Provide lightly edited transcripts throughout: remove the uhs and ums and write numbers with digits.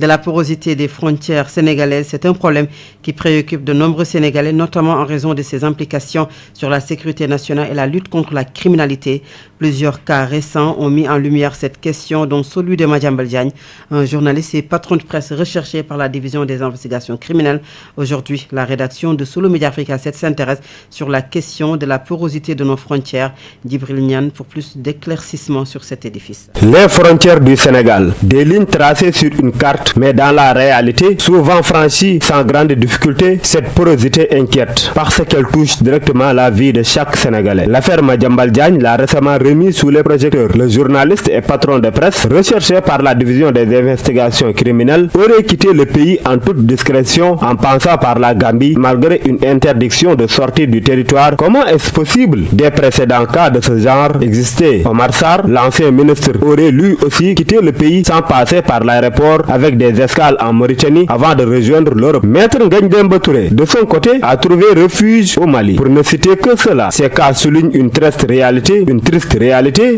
De la porosité des frontières sénégalaises, c'est un problème qui préoccupe de nombreux Sénégalais, notamment en raison de ses implications sur la sécurité nationale et la lutte contre la criminalité. Plusieurs cas récents ont mis en lumière cette question, dont celui de Madiambal Diagne, un journaliste et patron de presse recherché par la division des investigations criminelles. Aujourd'hui, la rédaction de Solo Media Africa 7 s'intéresse sur la question de la porosité de nos frontières. Djibril Niane pour plus d'éclaircissements sur cet édifice. Les frontières du Sénégal, des lignes tracées sur une carte, mais dans la réalité, souvent franchie sans grande difficulté, cette porosité inquiète parce qu'elle touche directement la vie de chaque Sénégalais. L'affaire Madiambal Diagne l'a récemment remis sous les projecteurs. Le journaliste et patron de presse, recherché par la division des investigations criminelles, aurait quitté le pays en toute discrétion en passant par la Gambie malgré une interdiction de sortie du territoire. Comment est-ce possible? Des précédents cas de ce genre existaient. Omar Sarr, l'ancien ministre, aurait lui aussi quitté le pays sans passer par l'aéroport avec des escales en Mauritanie avant de rejoindre l'Europe. Maître Ngagne Demba Touré, de son côté, a trouvé refuge au Mali. Pour ne citer que cela, ces cas soulignent une triste réalité.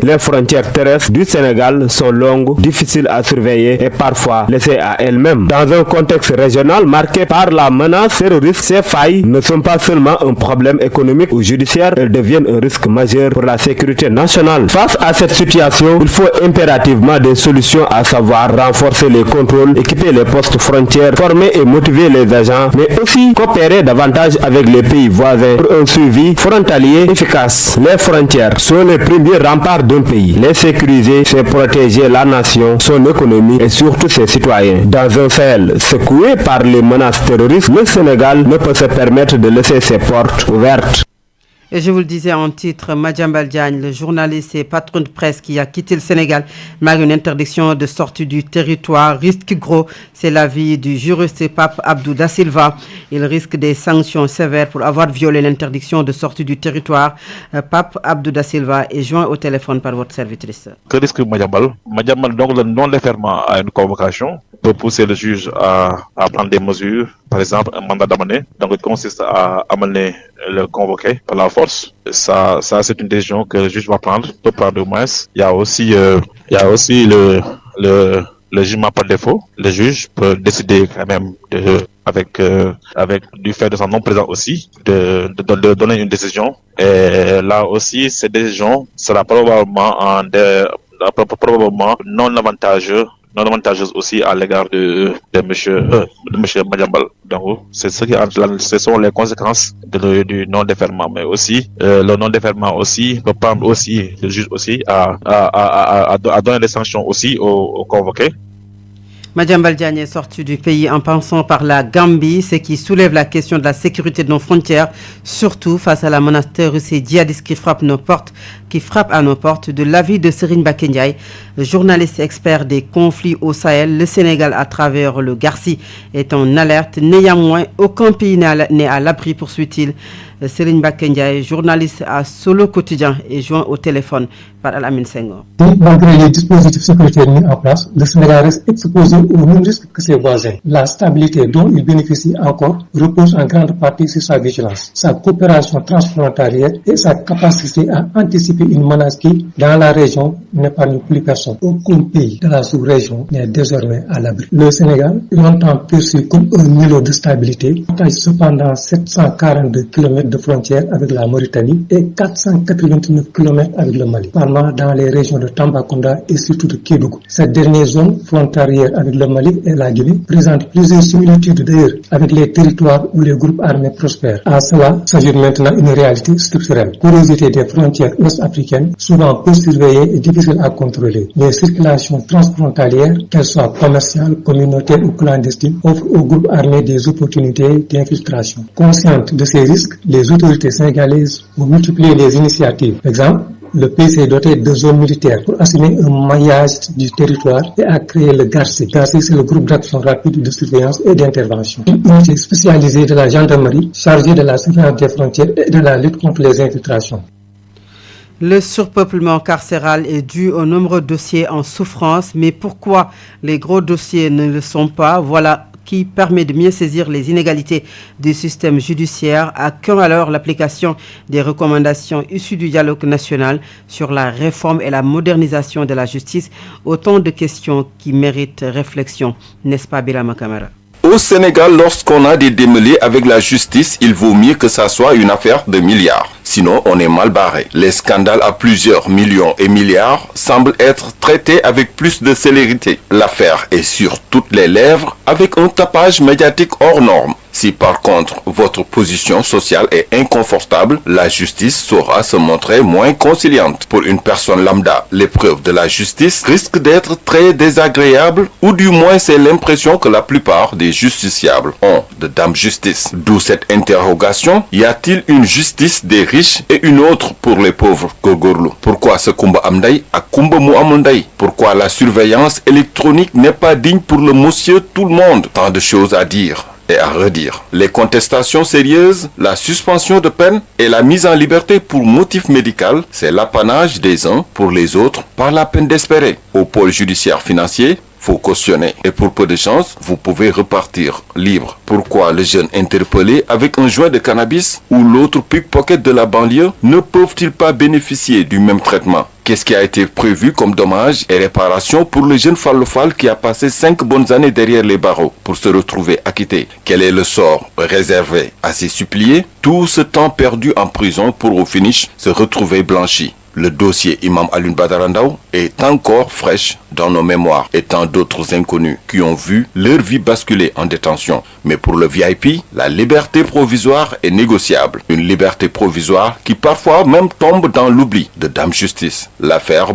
Les frontières terrestres du Sénégal sont longues, difficiles à surveiller et parfois laissées à elles-mêmes. Dans un contexte régional marqué par la menace terroriste, ces failles ne sont pas seulement un problème économique ou judiciaire, elles deviennent un risque majeur pour la sécurité nationale. Face à cette situation, il faut impérativement des solutions, à savoir renforcer les contrôles, équiper les postes frontières, former et motiver les agents, mais aussi coopérer davantage avec les pays voisins pour un suivi frontalier efficace. Les frontières sont les premiers remparts d'un pays. Les sécuriser, c'est protéger la nation, son économie et surtout ses citoyens. Dans un Sahel secoué par les menaces terroristes, le Sénégal ne peut se permettre de laisser ses portes ouvertes. Et je vous le disais en titre, Madiambal Diagne, le journaliste et patron de presse qui a quitté le Sénégal, malgré une interdiction de sortie du territoire, risque gros. C'est l'avis du juriste Pape Abdou Da Silva. Il risque des sanctions sévères pour avoir violé l'interdiction de sortie du territoire. Pape Abdou Da Silva est joint au téléphone par votre servitrice. Que risque Madiambal? Madiambal, donc le non-déferment à une convocation peut pousser le juge à prendre des mesures, par exemple un mandat d'amener, donc il consiste à amener le convoqué par la force. Ça c'est une décision que le juge va prendre, peut prendre au moins. Il y a aussi le jugement par défaut. Le juge peut décider quand même avec du fait de son non présent aussi de donner une décision. Et là aussi, cette décision sera probablement non avantageuse aussi à l'égard de monsieur Madiambal. Donc, ce sont les conséquences du non-déferment, mais aussi le non-déferment aussi peut prendre aussi le juge aussi à donner des sanctions aussi aux convoqués. Madiambal Diagne est sorti du pays en passant par la Gambie, ce qui soulève la question de la sécurité de nos frontières, surtout face à la menace terroriste et djihadiste qui frappe à nos portes. De l'avis de Serigne Mbacké Ndiaye, journaliste expert des conflits au Sahel, le Sénégal à travers le Garci est en alerte. Néanmoins, aucun pays n'est à l'abri, poursuit-il. Serigne Mbacké Ndiaye, journaliste à Solo Quotidien, est joint au téléphone par Al-Amin Senghor. Malgré les dispositifs sécuritaires mis en place, le Sénégal reste exposé au même risque que ses voisins. La stabilité dont il bénéficie encore repose en grande partie sur sa vigilance, sa coopération transfrontalière et sa capacité à anticiper une menace qui, dans la région, n'épargne plus personne. Aucun pays de la sous-région n'est désormais à l'abri. Le Sénégal, longtemps perçu comme un îlot de stabilité, partage cependant 742 km de frontières avec la Mauritanie et 489 km avec le Mali, parlant dans les régions de Tambacounda et surtout de Kédougou. Cette dernière zone frontalière avec le Mali et la Guinée présente plusieurs similitudes d'ailleurs avec les territoires où les groupes armés prospèrent. À cela s'ajoute maintenant une réalité structurelle. Porosité des frontières ouest-africaines, souvent peu surveillée et difficile à contrôler. Les circulations transfrontalières, qu'elles soient commerciales, communautaires ou clandestines, offrent aux groupes armés des opportunités d'infiltration. Conscientes de ces risques, les autorités sénégalaises ont multiplié les initiatives. Par exemple, le pays s'est doté de zones militaires pour assumer un maillage du territoire et a créé le GARCI. GARCI, c'est le groupe d'action rapide de surveillance et d'intervention. Une unité spécialisée de la gendarmerie chargée de la surveillance des frontières et de la lutte contre les infiltrations. Le surpeuplement carcéral est dû aux nombreux dossiers en souffrance, mais pourquoi les gros dossiers ne le sont pas? Voilà qui permet de mieux saisir les inégalités du système judiciaire. À quand alors l'application des recommandations issues du dialogue national sur la réforme et la modernisation de la justice? Autant de questions qui méritent réflexion, n'est-ce pas, Birama Kamara? Au Sénégal, lorsqu'on a des démêlés avec la justice, il vaut mieux que ça soit une affaire de milliards. Sinon, on est mal barré. Les scandales à plusieurs millions et milliards semblent être traités avec plus de célérité. L'affaire est sur toutes les lèvres avec un tapage médiatique hors norme. Si par contre votre position sociale est inconfortable, la justice saura se montrer moins conciliante. Pour une personne lambda, l'épreuve de la justice risque d'être très désagréable, ou du moins c'est l'impression que la plupart des justiciables ont de dame justice. D'où cette interrogation, y a-t-il une justice des riches et une autre pour les pauvres? Gogorlu. Pourquoi ce Kumba Amday à Kumba Mouamundai? Pourquoi la surveillance électronique n'est pas digne pour le monsieur tout le monde? Tant de choses à dire et à redire. Les contestations sérieuses, la suspension de peine et la mise en liberté pour motif médical, c'est l'apanage des uns pour les autres par la peine d'espérer. Au pôle judiciaire financier, faut cautionner. Et pour peu de chance, vous pouvez repartir libre. Pourquoi les jeunes interpellés avec un joint de cannabis ou l'autre pickpocket de la banlieue ne peuvent-ils pas bénéficier du même traitement? Qu'est-ce qui a été prévu comme dommages et réparations pour le jeune Fallofal qui a passé 5 bonnes années derrière les barreaux pour se retrouver acquitté? Quel est le sort réservé à ces suppliés? Tout ce temps perdu en prison pour au finish se retrouver blanchi. Le dossier Imam Alioune Badara Ndao est encore fraîche dans nos mémoires et tant d'autres inconnus qui ont vu leur vie basculer en détention. Mais pour le VIP, la liberté provisoire est négociable. Une liberté provisoire qui parfois même tombe dans l'oubli de Dame Justice. L'affaire